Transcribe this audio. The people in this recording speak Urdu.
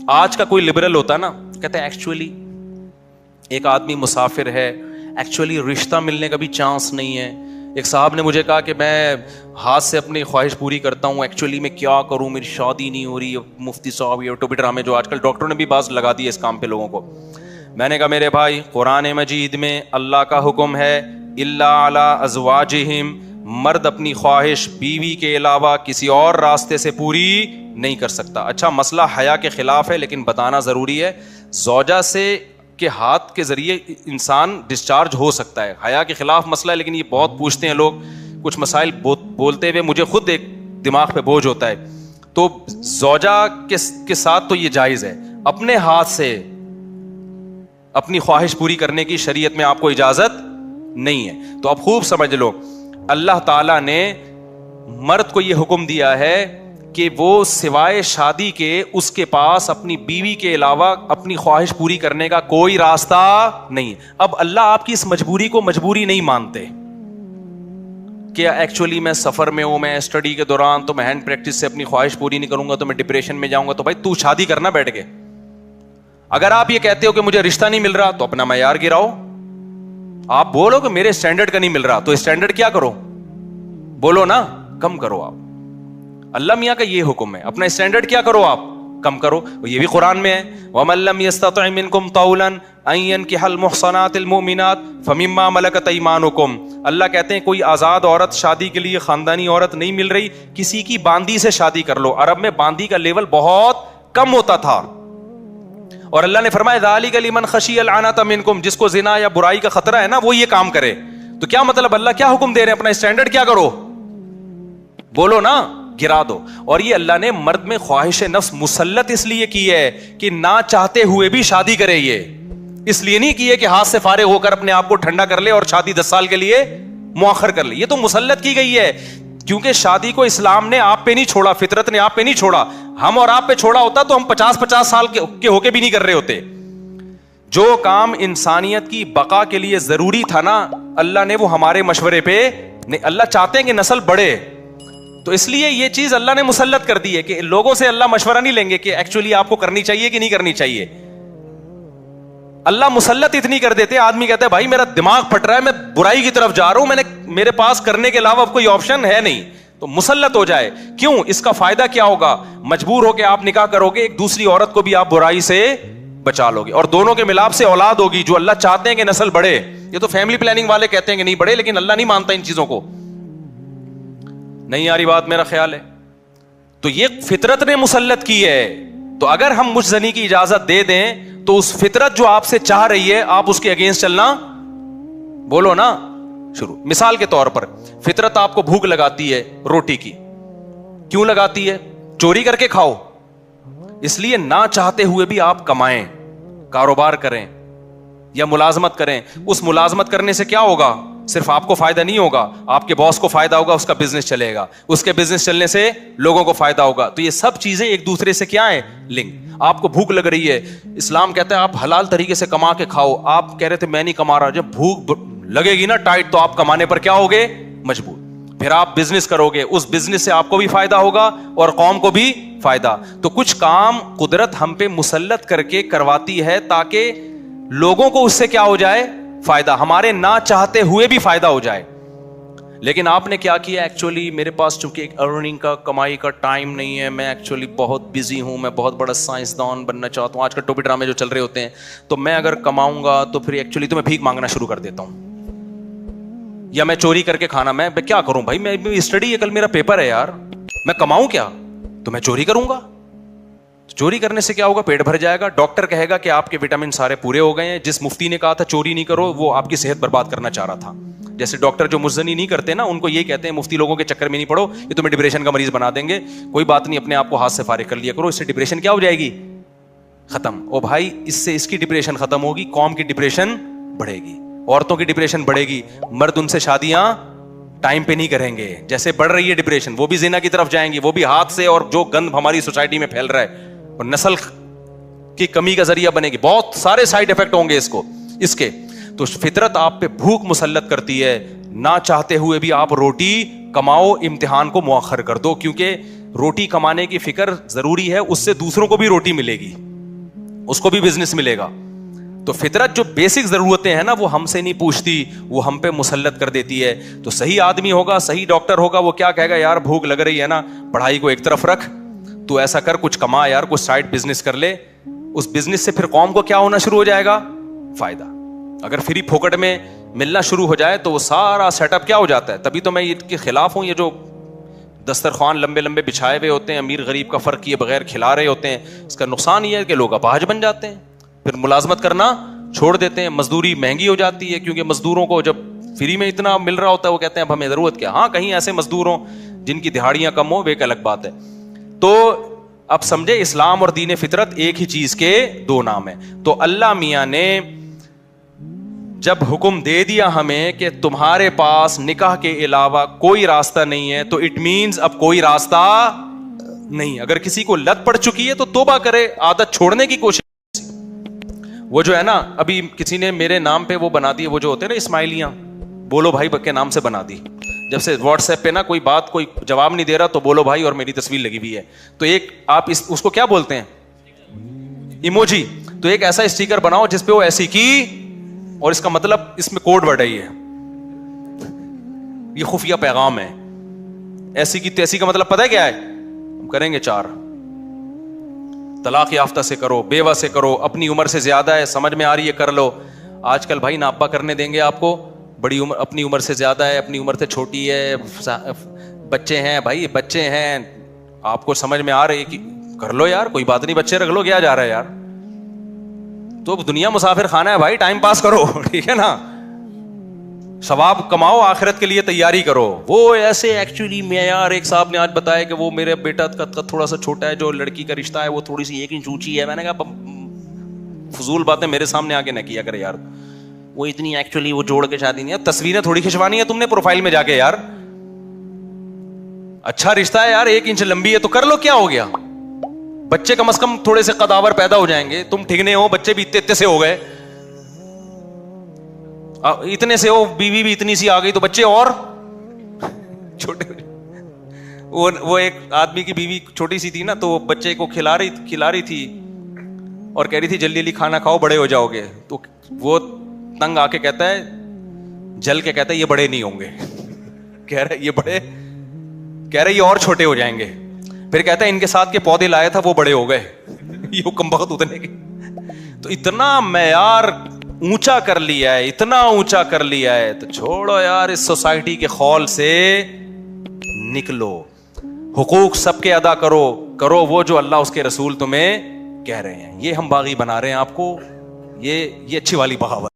آج کا کوئی لبرل ہوتا نا, کہتا ہے ایکچولی ایک آدمی مسافر ہے, ایکچولی رشتہ ملنے کا بھی چانس نہیں ہے. ایک صاحب نے مجھے کہا کہ میں ہاتھ سے اپنی خواہش پوری کرتا ہوں, ایکچولی میں کیا کروں, میری شادی نہیں ہو رہی. مفتی صاحب یہ ٹوپی ڈرامے جو آج کل ڈاکٹروں نے بھی باز لگا دی ہے اس کام پہ لوگوں کو. میں نے کہا میرے بھائی, قرآن مجید میں اللہ کا حکم ہے الا علی ازواجہم, مرد اپنی خواہش بیوی کے علاوہ کسی اور راستے سے پوری نہیں کر سکتا. اچھا مسئلہ حیا کے خلاف ہے لیکن بتانا ضروری ہے, زوجہ سے کے ہاتھ کے ذریعے انسان ڈسچارج ہو سکتا ہے. حیا کے خلاف مسئلہ ہے لیکن یہ بہت پوچھتے ہیں لوگ, کچھ مسائل بولتے ہوئے مجھے خود ایک دماغ پہ بوجھ ہوتا ہے. تو زوجہ کے ساتھ تو یہ جائز ہے, اپنے ہاتھ سے اپنی خواہش پوری کرنے کی شریعت میں آپ کو اجازت نہیں ہے. تو اب خوب سمجھ لو, اللہ تعالیٰ نے مرد کو یہ حکم دیا ہے کہ وہ سوائے شادی کے اس کے پاس اپنی بیوی کے علاوہ اپنی خواہش پوری کرنے کا کوئی راستہ نہیں. اب اللہ آپ کی اس مجبوری کو مجبوری نہیں مانتے کہ ایکچولی میں سفر میں ہوں, میں اسٹڈی کے دوران تو میں ہینڈ پریکٹس سے اپنی خواہش پوری نہیں کروں گا تو میں ڈپریشن میں جاؤں گا. تو بھائی تو شادی کرنا بیٹھ کے. اگر آپ یہ کہتے ہو کہ مجھے رشتہ نہیں مل رہا تو اپنا معیار گراؤ. آپ بولو کہ میرے اسٹینڈرڈ کا نہیں مل رہا تو اسٹینڈرڈ کیا کرو, بولو نا کم کرو. آپ اللہ میاں کا یہ حکم ہے, اپنا اسٹینڈرڈ کیا کرو, آپ کم کرو. یہ بھی قرآن میں ہے, وَمَن لَّمْ يَسْتَطِعْ مِنكُمْ طَوْلًا أَن يَنكِحَ الْمُحْصَنَاتِ الْمُؤْمِنَاتِ فَمِمَّا مَلَكَتْ أَيْمَانُكُمْ. اللہ کہتے ہیں کوئی آزاد عورت شادی کے لیے خاندانی عورت نہیں مل رہی, کسی کی باندی سے شادی کر لو. عرب میں باندی کا لیول بہت کم ہوتا تھا, اور اللہ نے فرمایا ذَلِكَ لِمَنْ خَشِيَ الْعَنَتَ مِنكُمْ, جس کو زنا یا برائی کا خطرہ ہے نا وہ یہ کام کرے. تو کیا مطلب, اللہ کیا حکم دے رہے ہیں, اپنا اسٹینڈرڈ کیا کرو, بولو نا گرا دو. اور یہ اللہ نے مرد میں خواہش نفس مسلط اس لیے کی ہے کہ نہ چاہتے ہوئے بھی شادی کرے. یہ اس لیے نہیں کی ہے کہ ہاتھ سے فارغ ہو کر اپنے آپ کو ٹھنڈا کر لے اور شادی 10 سال کے لیے مؤخر کر لے. یہ تو مسلط کی گئی ہے, کیونکہ شادی کو اسلام نے آپ پہ نہیں چھوڑا, فطرت نے آپ پہ نہیں چھوڑا. ہم اور آپ پہ چھوڑا ہوتا تو ہم 50 سال کے ہو کے بھی نہیں کر رہے ہوتے. جو کام انسانیت کی بقا کے لیے ضروری تھا نا, اللہ نے وہ ہمارے مشورے پہ نہیں. اللہ چاہتے ہیں کہ نسل بڑھے, تو اس لیے یہ چیز اللہ نے مسلط کر دی ہے کہ لوگوں سے اللہ مشورہ نہیں لیں گے کہ ایکچولی آپ کو کرنی چاہیے کہ نہیں کرنی چاہیے. اللہ مسلط اتنی کر دیتے, آدمی کہتا ہے بھائی میرا دماغ پھٹ رہا ہے, میں برائی کی طرف جا رہا ہوں, میرے پاس کرنے کے علاوہ اب کوئی آپشن ہے نہیں, تو مسلط ہو جائے. کیوں, اس کا فائدہ کیا ہوگا, مجبور ہو کے آپ نکاح کرو گے, ایک دوسری عورت کو بھی آپ برائی سے بچا لو گے, اور دونوں کے ملاپ سے اولاد ہوگی جو اللہ چاہتے ہیں کہ نسل بڑھے. یہ تو فیملی پلاننگ والے کہتے ہیں کہ نہیں بڑھے, لیکن اللہ نہیں مانتا ان چیزوں کو. نہیں آ رہی بات, میرا خیال ہے. تو یہ فطرت نے مسلط کی ہے. تو اگر ہم مجھ زنی کی اجازت دے دیں تو اس فطرت جو آپ سے چاہ رہی ہے آپ اس کے اگینسٹ چلنا, بولو نا شروع. مثال کے طور پر فطرت آپ کو بھوک لگاتی ہے روٹی کی, کیوں لگاتی ہے, چوری کر کے کھاؤ. اس لیے نہ چاہتے ہوئے بھی آپ کمائیں, کاروبار کریں یا ملازمت کریں. اس ملازمت کرنے سے کیا ہوگا, صرف آپ کو فائدہ نہیں ہوگا, آپ کے باس کو فائدہ ہوگا, اس کا بزنس چلے گا, اس کے بزنس چلنے سے لوگوں کو فائدہ ہوگا. تو یہ سب چیزیں ایک دوسرے سے کیا ہیں, لنک. آپ کو بھوک لگ رہی ہے, اسلام کہتا ہے آپ حلال طریقے سے کما کے کھاؤ. آپ کہہ رہے تھے میں نہیں کما رہا, جب بھوک لگے گی نا ٹائٹ تو آپ کمانے پر کیا ہوگے, مجبور. پھر آپ بزنس کرو گے, اس بزنس سے آپ کو بھی فائدہ ہوگا اور قوم کو بھی فائدہ. تو کچھ کام قدرت ہم پہ مسلط کر کے کرواتی ہے تاکہ لوگوں کو اس سے کیا ہو جائے, فائدہ, ہمارے نہ چاہتے ہوئے بھی فائدہ ہو جائے. لیکن آپ نے کیا کیا, ایکچولی میرے پاس چونکہ ایک ارننگ کا کمائی کا ٹائم نہیں ہے, میں ایکچولی بہت بزی ہوں, میں بہت بڑا سائنسدان بننا چاہتا ہوں. آج کل ٹوپی ڈرامے جو چل رہے ہوتے ہیں, تو میں اگر کماؤں گا تو پھر ایکچولی تو میں بھیک مانگنا شروع کر دیتا ہوں, یا میں چوری کر کے کھانا. میں کیا کروں بھائی, میں اسٹڈی ہے, کل میرا پیپر ہے یار, میں کماؤں کیا, تو میں چوری کروں گا. چوری کرنے سے کیا ہوگا, پیٹ بھر جائے گا. ڈاکٹر کہے گا کہ آپ کے وٹامن سارے پورے ہو گئے ہیں. جس مفتی نے کہا تھا چوری نہیں کرو, وہ آپ کی صحت برباد کرنا چاہ رہا تھا. جیسے ڈاکٹر جو مزنی نہیں کرتے نا, ان کو یہ کہتے ہیں مفتی لوگوں کے چکر میں نہیں پڑو, یہ تمہیں ڈپریشن کا مریض بنا دیں گے. کوئی بات نہیں, اپنے آپ کو ہاتھ سے فارغ کر لیا کرو, اس سے ڈپریشن کیا ہو جائے گی, ختم. او بھائی, اس سے اس کی ڈپریشن ختم ہوگی, قوم کی ڈپریشن بڑھے گی, عورتوں کی ڈپریشن بڑھے گی. مرد ان سے شادیاں ٹائم پہ نہیں کریں گے. جیسے بڑھ رہی ہے ڈپریشن, وہ بھی زنا کی طرف جائیں گے, وہ بھی ہاتھ سے, اور جو گند ہماری سوسائٹی میں پھیل رہا ہے اور نسل کی کمی کا ذریعہ بنے گی. بہت سارے سائیڈ افیکٹ ہوں گے اس کے. تو فطرت آپ پہ بھوک مسلط کرتی ہے, نہ چاہتے ہوئے بھی آپ روٹی کماؤ, امتحان کو مؤخر کر دو, کیونکہ روٹی کمانے کی فکر ضروری ہے, اس سے دوسروں کو بھی روٹی ملے گی. اس کو بھی بزنس ملے گا. تو فطرت جو بیسک ضرورتیں ہیں نا وہ ہم سے نہیں پوچھتی, وہ ہم پہ مسلط کر دیتی ہے. تو صحیح آدمی ہوگا, صحیح ڈاکٹر ہوگا, وہ کیا کہے گا, یار بھوک لگ رہی ہے نا, پڑھائی کو ایک طرف رکھ, تو ایسا کر, کچھ کما یار, کچھ سائڈ بزنس کر لے. اس بزنس سے پھر قوم کو کیا ہونا شروع ہو جائے گا, فائدہ. اگر فری پھوکٹ میں ملنا شروع ہو جائے تو وہ سارا سیٹ اپ کیا ہو جاتا ہے. تبھی تو میں اس کے خلاف ہوں, یہ جو دسترخوان لمبے لمبے بچھائے ہوئے ہوتے ہیں, امیر غریب کا فرق کیے بغیر کھلا رہے ہوتے ہیں. اس کا نقصان یہ ہے کہ لوگ اپاہج بن جاتے ہیں, پھر ملازمت کرنا چھوڑ دیتے ہیں. مزدوری مہنگی ہو جاتی ہے, کیونکہ مزدوروں کو جب فری میں اتنا مل رہا ہوتا ہے وہ کہتے ہیں اب ہمیں ضرورت کیا. ہاں کہیں ایسے مزدور ہوں جن کی دہاڑیاں کم ہوں, وہ ایک الگ بات ہے. تو اب سمجھے, اسلام اور دین فطرت ایک ہی چیز کے دو نام ہیں. تو اللہ میاں نے جب حکم دے دیا ہمیں کہ تمہارے پاس نکاح کے علاوہ کوئی راستہ نہیں ہے, تو اٹ مینز اب کوئی راستہ نہیں. اگر کسی کو لت پڑ چکی ہے تو توبہ کرے, عادت چھوڑنے کی کوشش. وہ جو ہے نا, ابھی کسی نے میرے نام پہ وہ بنا دی, وہ جو ہوتے ہیں نا اسماعیلیاں, بولو بھائی کے نام سے بنا دی. جب سے واٹس ایپ پہ نا کوئی بات کوئی جواب نہیں دے رہا تو بولو بھائی اور میری تصویر لگی ہوئی ہے, تو ایک آپ اس کو کیا بولتے ہیں, ایموجی. تو ایک ایسا اسٹیکر بناؤ جس پہ وہ ایسی کی, اور اس کا مطلب اس میں کوڈ ورڈ ہے, یہ خفیہ پیغام ہے. ایسی کی تیسی کا مطلب پتہ ہے کیا ہے, ہم کریں گے 4. طلاق یافتہ سے کرو, بیوہ سے کرو, اپنی عمر سے زیادہ ہے, سمجھ میں آ رہی ہے کر لو. آج کل بھائی نابا کرنے دیں گے آپ کو, بڑی عمر, اپنی عمر سے زیادہ ہے, اپنی عمر سے چھوٹی ہے, بچے ہیں بھائی, بچے ہیں, آپ کو سمجھ میں آ رہی ہے کہ کر لو یار, کوئی بات نہیں, بچے رکھ لو, کیا جا رہا ہے یار. تو دنیا مسافر خانہ ہے بھائی, ٹائم پاس کرو, ٹھیک ہے نا, ثواب کماؤ, آخرت کے لیے تیاری کرو. وہ ایسے ایکچولی معیار, ایک صاحب نے آج بتایا کہ وہ میرے بیٹا کا تھوڑا سا چھوٹا ہے, جو لڑکی کا رشتہ ہے وہ تھوڑی سی 1 انچ اونچی ہے. میں نے کہا فضول باتیں میرے سامنے آ کے نہ کیا کرے یار, وہ اتنی ایکچولی وہ جوڑ کے شادی نہیں ہے. تصویریں تھوڑی کھنچوانی ہے تم نے پروفائل میں جا کے یار, اچھا رشتہ ہے یار, 1 انچ لمبی ہے تو کر لو, کیا ہو گیا. بچے کم از کم تھوڑے سے قداور پیدا ہو جائیں گے. تم ٹھگنے ہو, بچے بھی اتنے سے ہو گئے, اتنے سے ہو, بیوی بھی اتنی سی آ گئی تو بچے اور چھوٹے. وہ ایک آدمی کی بیوی چھوٹی سی تھی نا, تو بچے کو کھلا رہی تھی اور کہہ رہی تھی جلدی جلدی کھانا کھاؤ, بڑے ہو جاؤ گے. تو وہ تنگ آ کے کہتا ہے, جل کے کہتا ہے یہ بڑے نہیں ہوں گے. کہہ رہے یہ بڑے, کہہ رہے یہ اور چھوٹے ہو جائیں گے. پھر کہتا ہے ان کے ساتھ کے پودے لائے تھا وہ بڑے ہو گئے. یہ حکم بخت اتنے کے. تو اتنا معیار اونچا کر لیا ہے, اتنا اونچا کر لیا ہے, تو چھوڑو یار, اس سوسائٹی کے خول سے نکلو. حقوق سب کے ادا کرو وہ جو اللہ اس کے رسول تمہیں کہہ رہے ہیں. یہ ہم باغی بنا رہے ہیں آپ کو, یہ اچھی والی بغاوت.